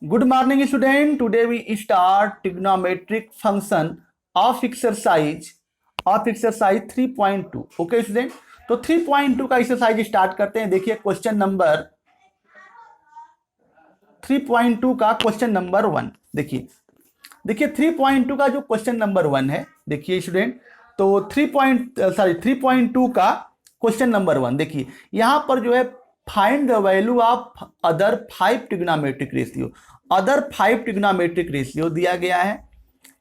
Good morning, student. Today we start trigonometric function of exercise 3.2. Okay, student. तो 3.2 का exercise start करते हैं। देखिए क्वेश्चन नंबर 3.2 का क्वेश्चन नंबर 1 देखिए 3.2 का जो क्वेश्चन नंबर 1 है, देखिए स्टूडेंट, तो 3.2 का क्वेश्चन नंबर 1 देखिए यहां पर जो है find the value of other 5 trigonometric ratio. Other 5 trigonometric ratio दिया गया है,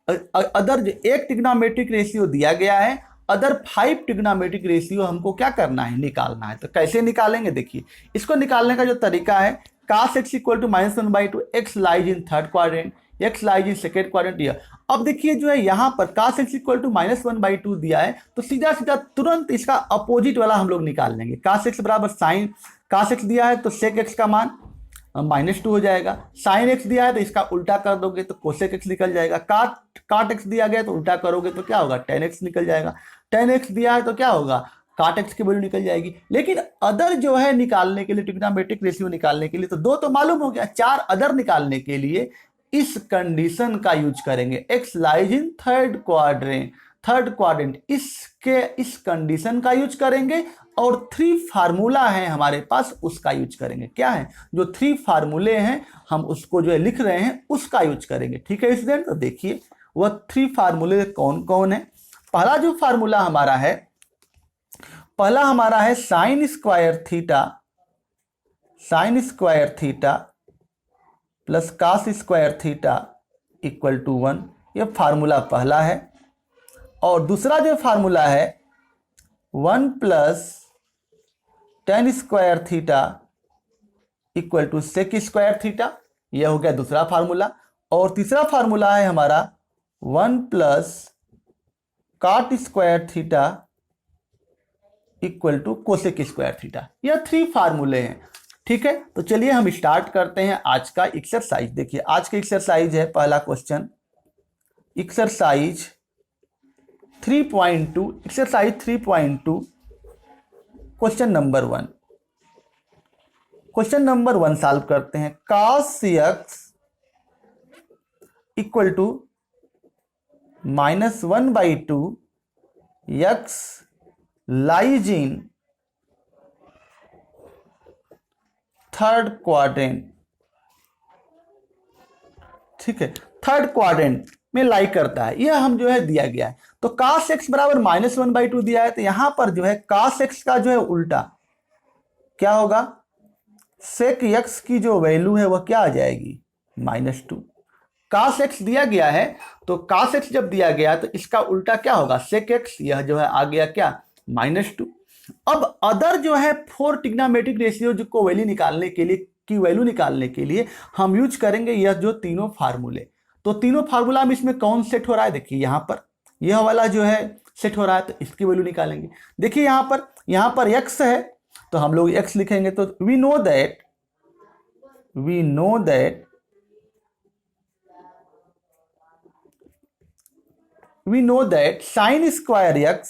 अदर एक ट्रिग्नोमेट्रिक रेशियो दिया गया है, अदर 5 ट्रिग्नोमेट्रिक रेशियो हमको क्या करना है, निकालना है। तो कैसे निकालेंगे, देखिए इसको निकालने का जो तरीका है, cos x equal to -1/2, x lies in third quadrant, x lies in second quadrant. अब देखिए जो है यहाँ पर cos x इक्वल टू -1/2 दिया है, तो सीधा सीधा तुरंत इसका अपोजिट वाला हम लोग निकाल लेंगे। cos x बराबर साइन cos x दिया है तो sec x का मान -2 हो जाएगा। साइन x दिया है तो इसका उल्टा कर दोगे तो कोसेक x निकल जाएगा। काट x दिया गया तो उल्टा करोगे तो क्या होगा, tan x निकल जाएगा। tan x दिया है तो क्या होगा, काट x की वैल्यू निकल जाएगी। लेकिन अदर जो है निकालने के लिए, ट्रिग्नोमेट्रिक रेशियो निकालने के लिए, तो 2 तो मालूम हो गया, 4 अदर निकालने के लिए इस कंडीशन का यूज करेंगे। x lies in third quadrant इस कंडीशन का यूज करेंगे, और 3 फार्मूला है हमारे पास, उसका यूज करेंगे। क्या है, जो 3 फार्मूले हैं हम उसको जो है लिख रहे हैं, उसका यूज करेंगे। ठीक है स्टूडेंट, तो देखिए वह 3 फार्मूले कौन कौन है। पहला जो फार्मूला हमारा है, पहला हमारा है sine square theta plus cos square theta equal to 1। यह फार्मूला पहला है। और दूसरा जो फार्मूला है 1 plus tan square theta equal to sec square theta, यह हो गया दूसरा फार्मूला। और तीसरा फार्मूला है हमारा 1 plus cot square theta equal to cosec square theta. यह 3 फार्मूले हैं। ठीक है, तो चलिए हम स्टार्ट करते हैं आज का एक्सरसाइज। देखिए आज का एक्सरसाइज है, पहला question exercise 3.2 question number 1। Question number 1 solve करते हैं। cos x equal to -1/2 x lies in third quadrant. ठीक है, थर्ड क्वाड्रेंट में लाई करता है, यह हम जो है दिया गया है। तो cos x बराबर -1/2 दिया है, तो यहां पर जो है cos x का जो है उल्टा क्या होगा, sec x की जो वैल्यू है वह क्या आ जाएगी, -2। cos x दिया गया है, तो cos x जब दिया गया तो इसका उल्टा क्या होगा, sec x, यह जो है आ गया क्या, -2। अब अदर जो है 4 ट्रिग्नोमेट्रिक रेशियो को वैल्यू निकालने के लिए हम यूज करेंगे यह जो तीनों फार्मूले। तो तीनों फार्मूला में इसमें कौन सेट हो रहा है, देखिए यहां पर यह वाला जो है सेट हो रहा है, तो इसकी वैल्यू निकालेंगे। देखिए यहां पर x है, तो हम लोग x लिखेंगे। तो we know that sine square x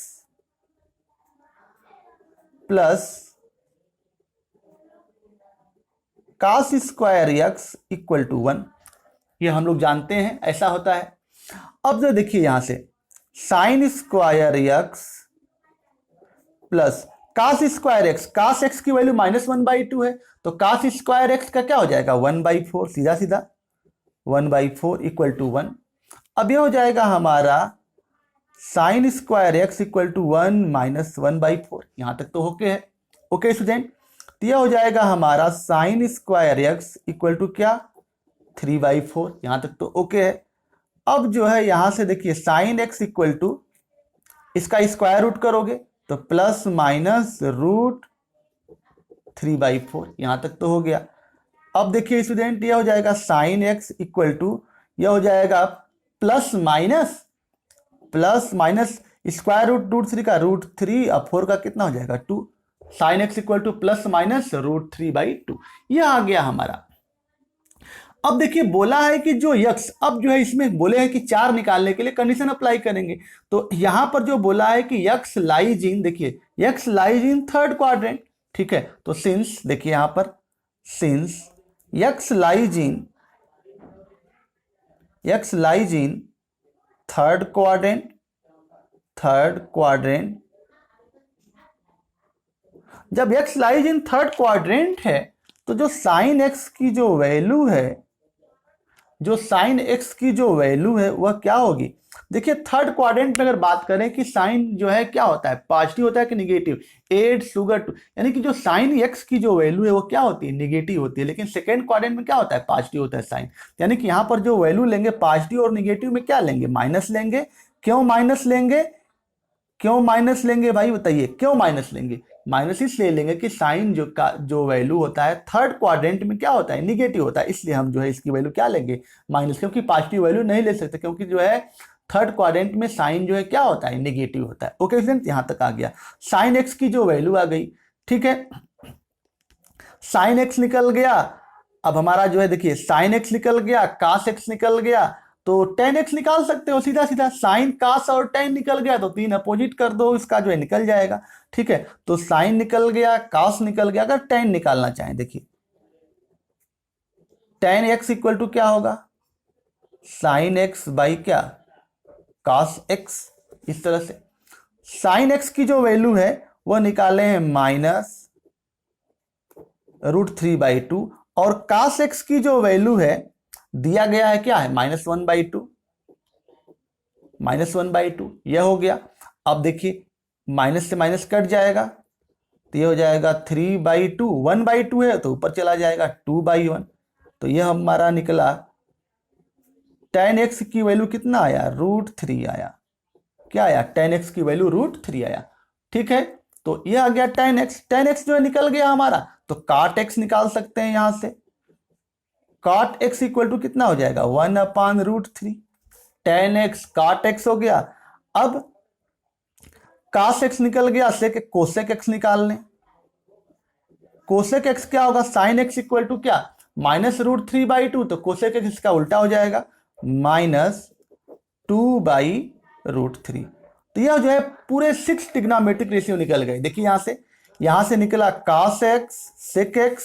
plus cos square x equal to 1। ये हम लोग जानते हैं, ऐसा होता है। अब जो देखिए यहां से sign square x plus cos square x की वैल्यू -1/2 है, तो cos स्क्वायर x का क्या हो जाएगा, 1/4, सीधा 1/4 इक्वल टू 1। अब यह हो जाएगा हमारा sine square x equal to 1 - 1/4। यहां तक तो ओके स्टूडेंट। तो यह हो जाएगा हमारा sine square x equal to क्या, 3/4। यहां तक तो ओके है। अब जो है यहां से देखिए साइन x इक्वल टू, इसका स्क्वायर रूट करोगे तो प्लस माइनस रूट 3/4। यहां तक तो हो गया। अब देखिए स्टूडेंट, यह हो जाएगा साइन x इक्वल टू, यह हो जाएगा प्लस माइनस स्क्वायर रूट 3 का √3 और 4 का कितना हो जाएगा 2। Sine x equal to plus minus √3/2। यह आ गया हमारा। अब देखिए बोला है कि जो x, अब जो है इसमें बोले हैं कि 4 निकालने के लिए कंडीशन अप्लाई करेंगे। तो यहां पर जो बोला है कि x लाइज इन, देखिए x lies in third quadrant. ठीक है, तो सिंस देखिए यहां पर since x lies in x lies in third quadrant, जब x lies in third quadrant है तो जो साइन एक्स की जो वैल्यू है, जो साइन एक्स की जो वैल्यू है वह क्या होगी। देखिए थर्ड क्वाड्रेंट में अगर बात करें कि साइन जो है क्या होता है, पॉजिटिव होता है कि निगेटिव, 8 शुगर 2, यानी कि जो साइन एक्स की जो वैल्यू है वो क्या होती है, निगेटिव होती है। लेकिन सेकेंड क्वाड्रेंट में क्या होता है, पॉजिटिव होता है साइन, यानी कि यहाँ पर जो वैल्यू लेंगे पॉजिटिव और निगेटिव में क्या लेंगे, माइनस लेंगे। क्यों माइनस लेंगे, क्यों माइनस लेंगे भाई बताइए, क्यों माइनस लेंगे, माइनस इसलिए लेंगे कि साइन जो वैल्यू होता है थर्ड क्वाड्रेंट में क्या होता है, निगेटिव होता है, इसलिए हम जो है इसकी वैल्यू क्या लेंगे, माइनस, क्योंकि पॉजिटिव वैल्यू नहीं ले सकते, क्योंकि जो है थर्ड क्वाड्रेंट में साइन जो है क्या होता है, निगेटिव होता है। ओके फ्रेंड्स, यहां तक आ गया, साइन एक्स की जो वैल्यू आ गई, ठीक है, साइन एक्स निकल गया। अब हमारा जो है देखिए साइन एक्स निकल गया, कास एक्स निकल गया, तो टेन एक्स निकाल सकते हो सीधा सीधा, साइन कास और टेन निकल गया तो तीन अपोजिट कर दो, इसका जो है निकल जाएगा। ठीक है, तो साइन निकल गया, कास निकल गया। अगर टेन निकालना चाहें, देखिए टेन एक्स इक्वल टू क्या होगा, साइन एक्स बाई क्या, कास एक्स। इस तरह से साइन एक्स की जो वैल्यू है वह निकाले हैं -√3/2, और कास एक्स की जो वैल्यू है दिया गया है क्या है, -1/2, -1/2 यह हो गया। अब देखिए माइनस से माइनस कट जाएगा तो ये हो जाएगा 3/2, 1/2 है तो ऊपर चला जाएगा 2/1, तो यह हमारा निकला tan x की वैल्यू कितना आया, √3 आया। क्या आया, tan x की वैल्यू √3 आया। ठीक है, तो यह आ गया tan x जो है निकल गया हमारा, तो cot x निकाल सकते हैं यहां से, cot x इक्वल टू कितना हो जाएगा, 1/√3, tan x cot x हो गया। अब cos x निकल गया, से कोसेक x निकाल लें, कोसेक x क्या होगा, sin x इक्वल टू क्या, -√3/2, तो कोसेक x इसका उल्टा हो जाएगा, -2/√3। तो यह जो है पूरे 6 ट्रिग्नोमेट्रिक रेशियो निकल गए। देखिए यहां से निकला cos x, sec x,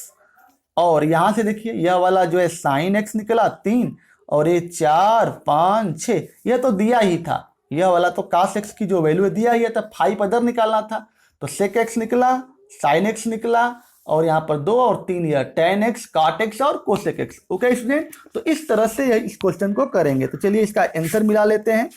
और यहां से देखिए यह वाला जो है sin x निकला 3, और ये 4, 5, 6, यह तो दिया ही था, यह वाला तो cos x की जो वैल्यू दिया ही था, 5 अदर निकालना था, तो sec x निकला, sin x निकला, और यहां पर 2 और 3 यह tan x, cot x और cosec x। ओके स्टूडेंट, तो इस तरह से इस क्वेश्चन को करेंगे। तो चलिए इसका आंसर मिला लेते हैं,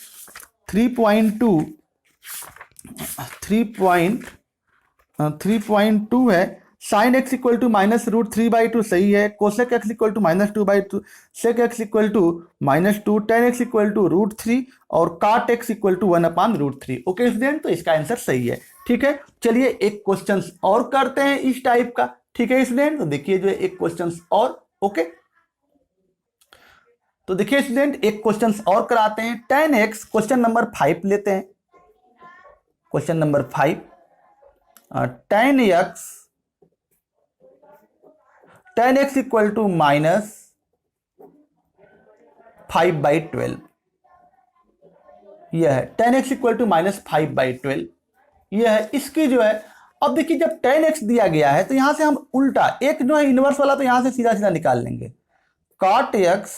3.2 है, साइन एक्स इक्वल टू -√3/2 सही है, cosec x equal to -2/2, sec x equal to -2, tan x equal to √3, और cot x equal to 1/√3। Okay student, तो इसका आंसर सही है। ठीक है, चलिए एक क्वेश्चन और करते हैं इस टाइप का। ठीक है स्टूडेंट, तो देखिए जो है एक क्वेश्चन और, ओके, तो देखिए स्टूडेंट एक क्वेश्चन और कराते हैं, tan x, क्वेश्चन नंबर 5 लेते हैं, question number 5, tan x equal to -5/12, यह है tan x इक्वल टू -5/12, यह है इसकी जो है। अब देखिए जब tan x दिया गया है तो यहां से हम उल्टा एक जो है इनवर्स वाला, तो यहां से सीधा सीधा निकाल लेंगे, cot x,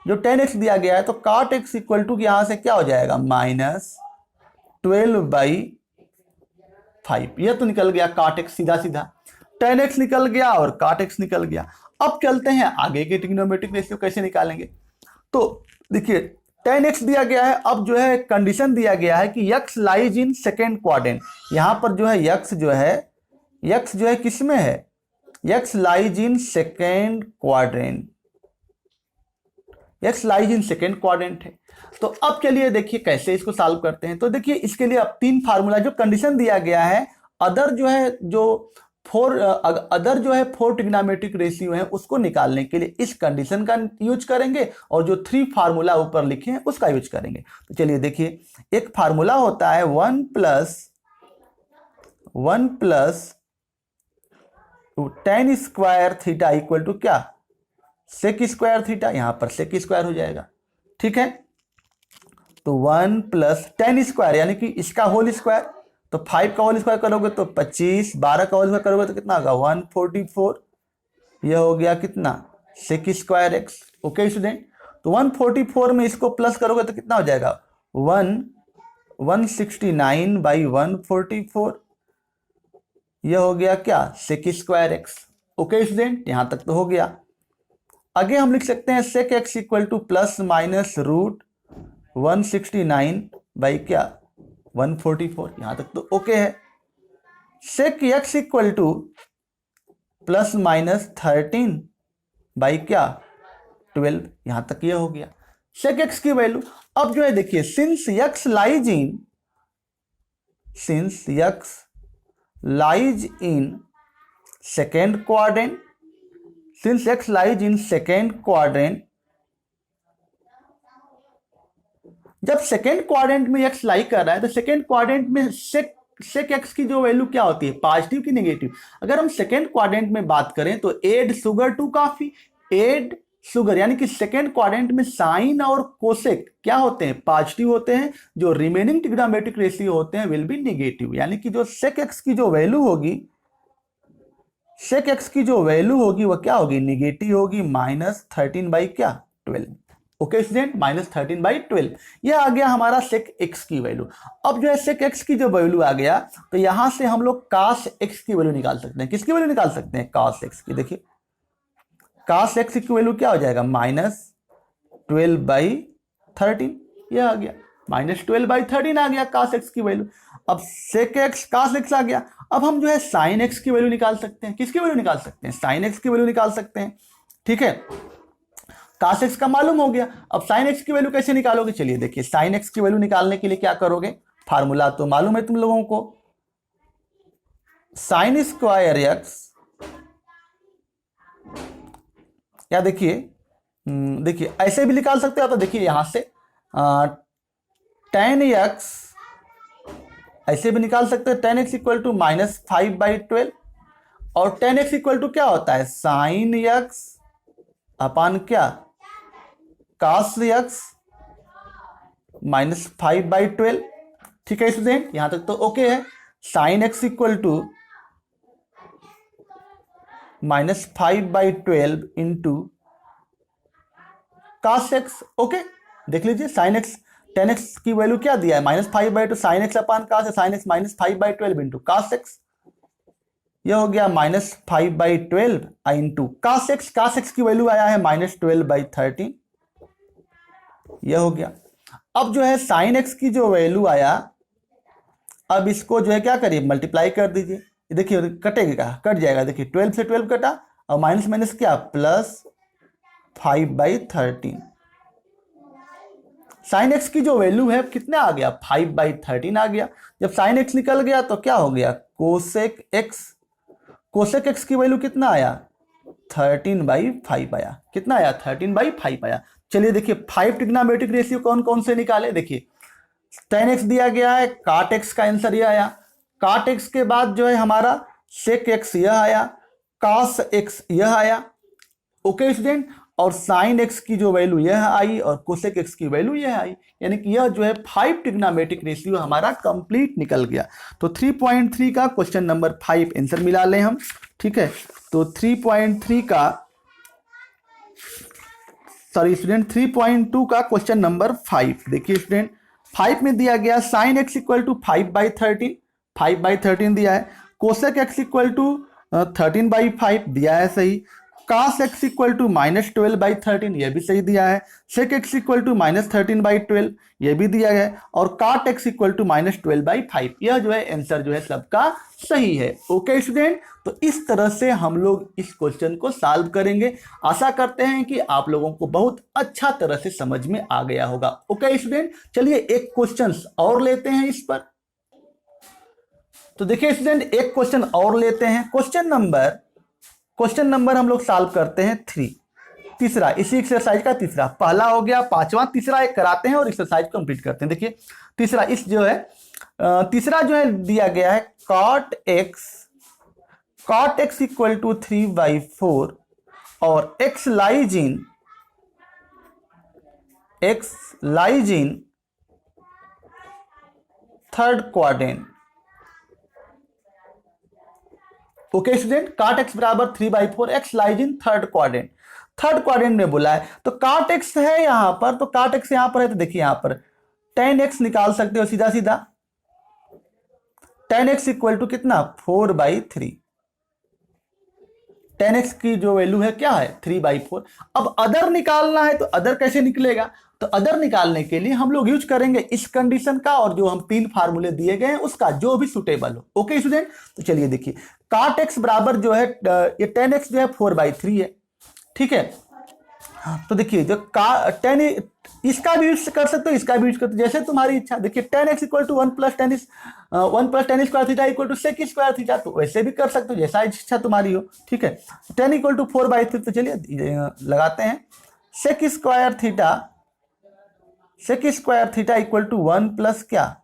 जो tan x दिया गया है तो cot x इक्वल टू यहां से क्या हो जाएगा, -12/5, यह तो निकल गया cot x सीधा सीधा, tan x निकल गया और cot x निकल गया। अब चलते हैं आगे के ट्रिग्नोमेट्रिक रेशियो कैसे निकालेंगे। तो देखिए tan x दिया गया है, अब जो है कंडीशन दिया गया है कि x lies in second quadrant, यहां पर जो है x जो है किस में है, x lies in second quadrant, x lies in second quadrant है। तो अब चलिए देखिए कैसे इसको सॉल्व करते हैं। तो देखिए इसके लिए अब 3 फार्मूला, जो कंडीशन दिया गया है, अदर जो 4 ट्रिग्नोमेट्रिक रेशियो है उसको निकालने के लिए इस कंडीशन का यूज करेंगे, और जो 3 फार्मूला ऊपर लिखे हैं उसका यूज करेंगे। तो चलिए देखिए, एक फार्मूला होता है 1 + tan square theta equal to क्या, सेक स्क्वायर थीटा, यहां पर सेक स्क्वायर हो जाएगा। ठीक है, तो 1 + tan स्क्वायर यानी कि इसका होल स्क्वायर, तो 5 का होल स्क्वायर करोगे तो 25, 12 का होल स्क्वायर करोगे तो कितना होगा, 144, यह हो गया कितना, sec square x. Okay student, तो 144 में इसको प्लस करोगे तो कितना हो जाएगा 169 बाई 144, यह हो गया क्या sec square x. Okay student, यहां तक तो हो गया। आगे हम लिख सकते हैं sec x equal to plus minus root 169 by क्या 144, यहां तक तो ओके है। Sec x equal to plus minus 13 by क्या 12, यहां तक ये हो गया सेक एक्स की वैल्यू। अब जो है देखिए since x lies in second quadrant, since x lies in second quadrant, जब सेकेंड क्वाड्रेंट में एक्स लाई कर रहा है तो सेकेंड क्वाड्रेंट में सेक एक्स की जो वैल्यू क्या होती है पॉजिटिव की नेगेटिव। अगर हम सेकेंड क्वाड्रेंट में बात करें तो add sugar to coffee, add sugar यानी कि सेकेंड क्वाड्रेंट में साइन और कोसेक क्या होते हैं पॉजिटिव होते हैं, जो रिमेनिंग ट्रिग्नोमेट्रिक रेशियो होते हैं विल बी नेगेटिव, यानी कि जो सेक एक्स की जो वैल्यू होगी, सेक एक्स की जो वैल्यू होगी वह क्या होगी नेगेटिव होगी, -13 बाई क्या 12। ओके स्टूडेंट, -13/12 यह आ गया हमारा सेक एक्स की वैल्यू। अब जो है सेक एक्स की जो वैल्यू आ गया तो यहां से हम लोग कास एक्स की वैल्यू निकाल सकते हैं। किसकी वैल्यू निकाल सकते हैं कास एक्स की। देखिए कास एक्स की वैल्यू क्या हो जाएगा -12/13, यह आ गया -12/13 आ गया कास एक्स की वैल्यू। अब सेक एक्स कास एक्स आ गया। अब हम जो है साइन एक्स की वैल्यू निकाल सकते हैं। किसकी वैल्यू निकाल सकते हैं साइन एक्स की वैल्यू निकाल सकते हैं। ठीक है, कास एक्स का मालूम हो गया। अब साइन एक्स की वैल्यू कैसे निकालोगे, चलिए देखिए साइन एक्स की वैल्यू निकालने के लिए क्या करोगे, फार्मूला तो मालूम है तुम लोगों को, साइन स्क्वायर एक्स, या देखिए ऐसे भी निकाल सकते हो तो देखिए यहां से tan एक्स ऐसे भी निकाल सकते हैं, tan एक्स इक्वल टू -5/12, और tan एक्स इक्वल टू क्या होता है साइन एक्स अपान क्या कास एक्स -5/12। ठीक है स्टूडेंट, यहां तक तो ओके है। Sine x equal to -5/12 into cos x. Okay देख लीजिए साइन एक्स tan एक्स की वैल्यू क्या दिया है -5/2, साइन एक्स अपान कास है, sine x -5/12 into cos x, यह हो गया -5/12 इंटू कास एक्स की वैल्यू आया है -12/13, यह हो गया। अब जो है साइन एक्स की जो वैल्यू आया, अब इसको जो है क्या करिए मल्टीप्लाई कर दीजिए, देखिए कटेगा कट जाएगा, देखिए 12 से 12 कटा और माइनस माइनस क्या +5/13। साइन एक्स की जो वैल्यू है कितना आ गया 5/13 आ गया। जब साइन एक्स निकल गया तो क्या हो गया कोसेक एक्स, कोसेक एक्स की वैल्यू कितना आया 13/5 आया। कितना आया 13/5 आया। चलिए देखिए 5 ट्रिग्नोमेट्रिक रेशियो कौन कौन से निकाले, देखिए tan एक्स दिया गया है, काट एक्स का आंसर यह आया, काट एक्स के बाद जो है हमारा सेक एक्स यह आया, कास एक्स यह आया। ओके स्टूडेंट, और साइन एक्स की जो वैल्यू यह आई और कोसेक एक्स की वैल्यू यह आई, यानी कि यह जो है 5 ट्रिग्नोमेट्रिक रेशियो हमारा कंप्लीट निकल गया। तो 3.3 का क्वेश्चन नंबर 5 आंसर मिला लें हम। ठीक है, तो 3.3 का सॉरी स्टूडेंट 3.2 का क्वेश्चन नंबर 5 देखिए स्टूडेंट, 5 में दिया गया साइन एक्स इक्वल टू 5/13 दिया है, कोसेक एक्स इक्वल टू 13/5 दिया है सही, कास एक्स इक्वल टू -12/13 यह भी सही दिया है, सेक एक्स इक्वल टू -13/12 यह भी दिया है, और काट एक्स इक्वल टू -12/5 यह जो है आंसर जो है सबका सही है। ओके स्टूडेंट, तो इस तरह से हम लोग इस क्वेश्चन को सॉल्व करेंगे। आशा करते हैं कि आप लोगों को बहुत अच्छा तरह से समझ में आ गया होगा। ओके स्टूडेंट, चलिए एक क्वेश्चन और लेते हैं इस पर। तो देखिए स्टूडेंट एक क्वेश्चन और लेते हैं, क्वेश्चन नंबर हम लोग सॉल्व करते हैं 3, तीसरा इसी एक्सरसाइज का तीसरा, पहला हो गया 5वां, तीसरा एक कराते हैं और एक्सरसाइज कंप्लीट करते हैं। देखिए तीसरा इस जो है तीसरा जो है दिया गया है कॉट एक्स इक्वल टू 3/4 और x lies in third quadrant. Okay student, काट एक्स बराबर 3/4, x lies in third quadrant. Third quadrant में बोला है, तो काट एक्स है यहाँ पर, तो काट एक्स यहाँ पर है, तो देखिए यहाँ पर टेन एक्स निकाल सकते हो सीधा सीधा। टेन एक्स इक्वल टू कितना 4/3। टेन एक्स की जो वैल्यू है क्या है 3/4। अब अदर निकालना है, तो अदर कैसे निकलेगा, तो अदर निकालने के लिए हम लोग यूज करेंगे इस कंडीशन का और जो हम 3 फार्मूले दिए गए हैं उसका, जो भी सुटेबल हो। ओके स्टूडेंट, तो चलिए देखिए काट एक्स बराबर जो है ये टेन एक्स जो है 4/3 है, ठीक है। तो देखिए जो टेन, इसका भी यूज कर सकते हो, इसका भी यूज करते हो, जैसे तुम्हारी इच्छा। देखिए tan x equal to 1 + 10 square theta equal to sec square theta, तो वैसे भी कर सकते हो जैसा इच्छा तुम्हारी हो, ठीक है। 10 इक्वल टू 4/3, तो चलिए लगाते हैं sec square theta equal to 1 plus क्या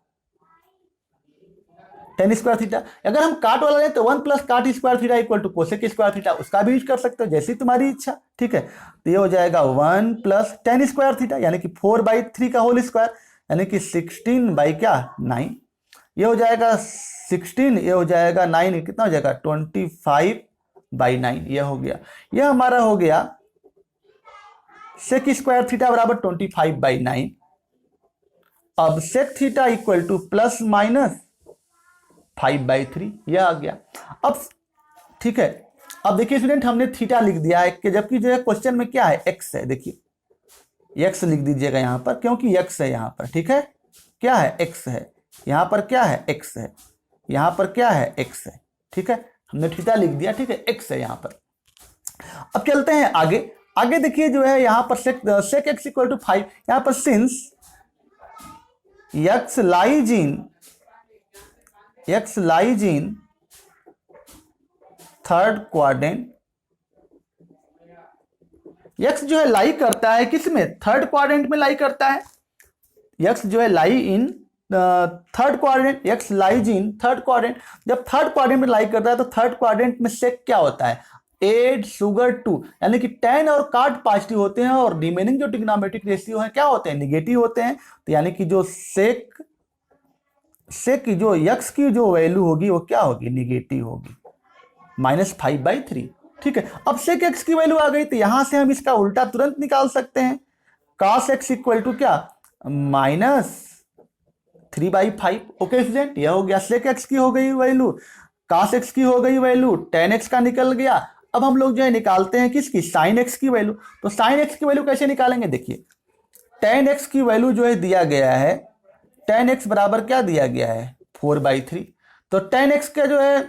10 स्क्वायर थीटा। अगर हम काट वाला लें तो 1 plus cot square theta equal to cosec square theta, उसका भी यूज कर सकते हो जैसी तुम्हारी इच्छा, ठीक है। तो ये हो जाएगा 1 प्लस 10 स्क्वायर थीटा यानी कि 4/3 का होल स्क्वायर यानी कि 16/9। ये हो जाएगा 16, ये हो जाएगा 9, कितना हो जाएगा 25/9। ये हो गया, ये हमारा हो गया सेक स्क्वायर थीटा बराबर 25/9। अब sec theta equal to plus minus 5/3, यह आ गया। अब ठीक है, अब देखिए स्टूडेंट हमने थीटा लिख दिया है कि जबकि जो है क्वेश्चन में क्या है एक्स है। देखिए एक्स लिख दीजिएगा यहाँ पर क्योंकि एक्स है यहाँ पर, ठीक है। क्या है एक्स है यहाँ पर, क्या है एक्स है यहाँ पर, क्या है एक्स है, ठीक है। हमने थीटा लिख दिया, ठीक है, एक्स है यहाँ पर। अब चलते हैं आगे। आगे देखिए जो है यहाँ पर सेक एक्स इक्वल टू 5, यहाँ पर since x lies in third quadrant, x जो है लाई करता है किसमें, थर्ड क्वाड्रेंट में लाई करता है। एक्स जो है lie in third quadrant, x lies in third quadrant. जब थर्ड क्वाड्रेंट में लाई करता है तो थर्ड क्वाड्रेंट में सेक क्या होता है 8 सुगर 2, यानी कि tan और काट पॉजिटिव होते हैं और रिमेनिंग जो ट्रिग्नोमेट्रिक रेशियो है क्या होते हैं नेगेटिव होते हैं। तो यानी कि जो सेक की जो x की जो वैल्यू होगी वो क्या होगी नेगेटिव होगी, -5/3, ठीक है। अब सेक x की वैल्यू आ गई तो यहां से हम इसका उल्टा तुरंत निकाल सकते हैं। cos x इक्वल टू क्या -3/5। ओके स्टूडेंट, यह हो गया सेक x की हो गई वैल्यू, cos x की हो गई वैल्यू, tan x का निकल गया। अब हम लोग जो है निकालते हैं किसकी sin x की वैल्यू। तो sin x की वैल्यू कैसे निकालेंगे, देखिए tan x की वैल्यू जो है दिया गया है, tan x बराबर क्या दिया गया है 4/3। तो tan x का जो है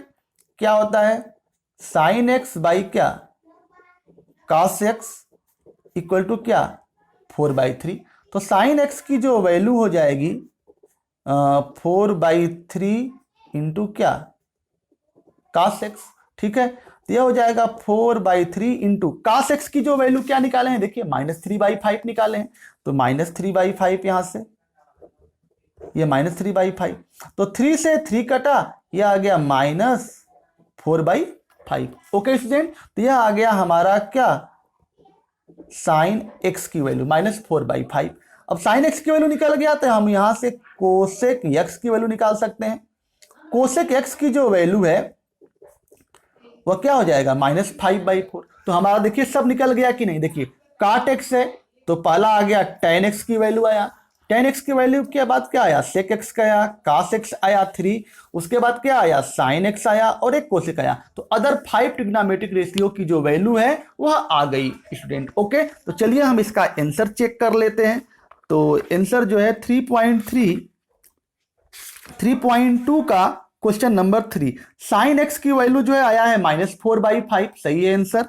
क्या होता है sin x बाई क्या cos x इक्वल टू क्या 4/3। तो sin x की जो वैल्यू हो जाएगी 4/3 इंटू क्या cos x, ठीक है। तो यह हो जाएगा 4/3 इंटू cos x की जो वैल्यू क्या निकाले हैं, देखिए -3/5 निकाले हैं। तो -3/5 यहां से ये -3/5, तो 3 से 3 कटा, यह आ गया -4/5। ओके स्टूडेंट, तो यह आ गया हमारा क्या sin x की वैल्यू -4/5। अब sin x की वैल्यू निकल गया तो हम यहां से कोसेक x की वैल्यू निकाल सकते हैं। कोसेक x की जो वैल्यू है वह क्या हो जाएगा -5/4। तो हमारा देखिए सब निकल गया कि नहीं, देखिए काट x है तो पहला आ गया tan x की वैल्यू आया, tan x की वैल्यू के बाद क्या आया सेक x का आया, cos x आया 3, उसके बाद क्या आया sin x आया और एक कोसेक आया। तो अदर 5 ट्रिग्नोमेट्रिक रेशियो की जो वैल्यू है वह आ गई स्टूडेंट। ओके, तो चलिए हम इसका आंसर चेक कर लेते हैं। तो आंसर जो है 3.2 का क्वेश्चन नंबर 3, sin x की वैल्यू जो है आया है -4/5, सही है आंसर।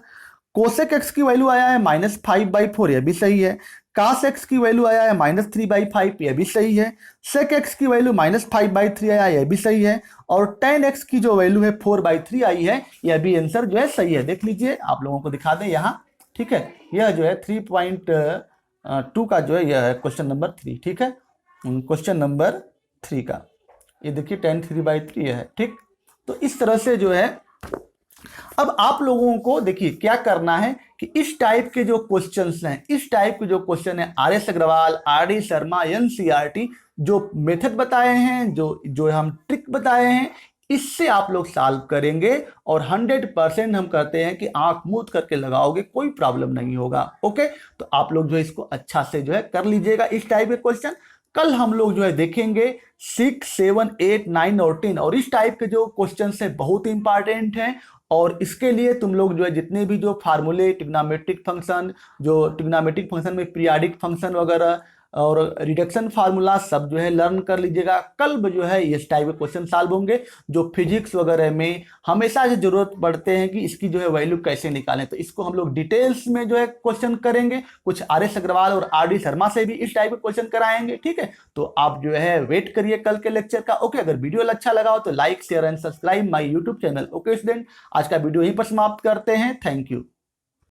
कोसेक x की वैल्यू आया है -5/4, यह भी सही है। cos x की वैल्यू आया है -3/5, यह भी सही है। sec x की वैल्यू -5/3 आया, यह भी सही है। और tan x की जो वैल्यू है 4/3 आई है, यह भी आंसर जो है सही है। देख लीजिए, आप लोगों को दिखा दें यहाँ, ठीक है। यह जो है 3.2 का जो है यह है क्वेश्चन नंबर 3, ठीक है, क्वेश्चन नंबर 3 का ये देखिए tan 3/3 है, ठीक। तो इस तरह से जो है अब आप लोगों को देखिए क्या करना है कि इस टाइप के जो क्वेश्चंस हैं, इस टाइप के जो क्वेश्चन है RS Agarwal, RD Sharma, NCERT जो मेथड बताए हैं, जो हम ट्रिक बताए हैं, इससे आप लोग सॉल्व करेंगे और 100% हम कहते हैं कि आंख मूंद करके लगाओगे, कोई प्रॉब्लम नहीं होगा। ओके, तो आप लोग जो है इसको अच्छा से जो है कर लीजिएगा इस टाइप के क्वेश्चन। कल हम लोग जो है देखेंगे 6, 7, 8, 9 और 10, और इस टाइप के जो क्वेश्चन है बहुत इंपॉर्टेंट हैं। और इसके लिए तुम लोग जो है जितने भी जो फार्मूले, ट्रिग्नोमेट्रिक फंक्शन, जो ट्रिग्नोमेट्रिक फंक्शन में पीरियोडिक फंक्शन वगैरह और रिडक्शन फार्मूला सब जो है लर्न कर लीजिएगा। कल जो है इस टाइप के क्वेश्चन सॉल्व होंगे जो फिजिक्स वगैरह में हमेशा से जरूरत पड़ते हैं कि इसकी जो है वैल्यू कैसे निकालें, तो इसको हम लोग डिटेल्स में जो है क्वेश्चन करेंगे। कुछ RS अग्रवाल और RD शर्मा से भी इस टाइप के क्वेश्चन कराएंगे, ठीक है। तो आप जो है वेट करिए कल के लेक्चर का। ओके, अगर वीडियो अच्छा लगा हो तो like, share and subscribe my YouTube channel. Okay student, आज का वीडियो यहीं पर समाप्त करते हैं। Thank you.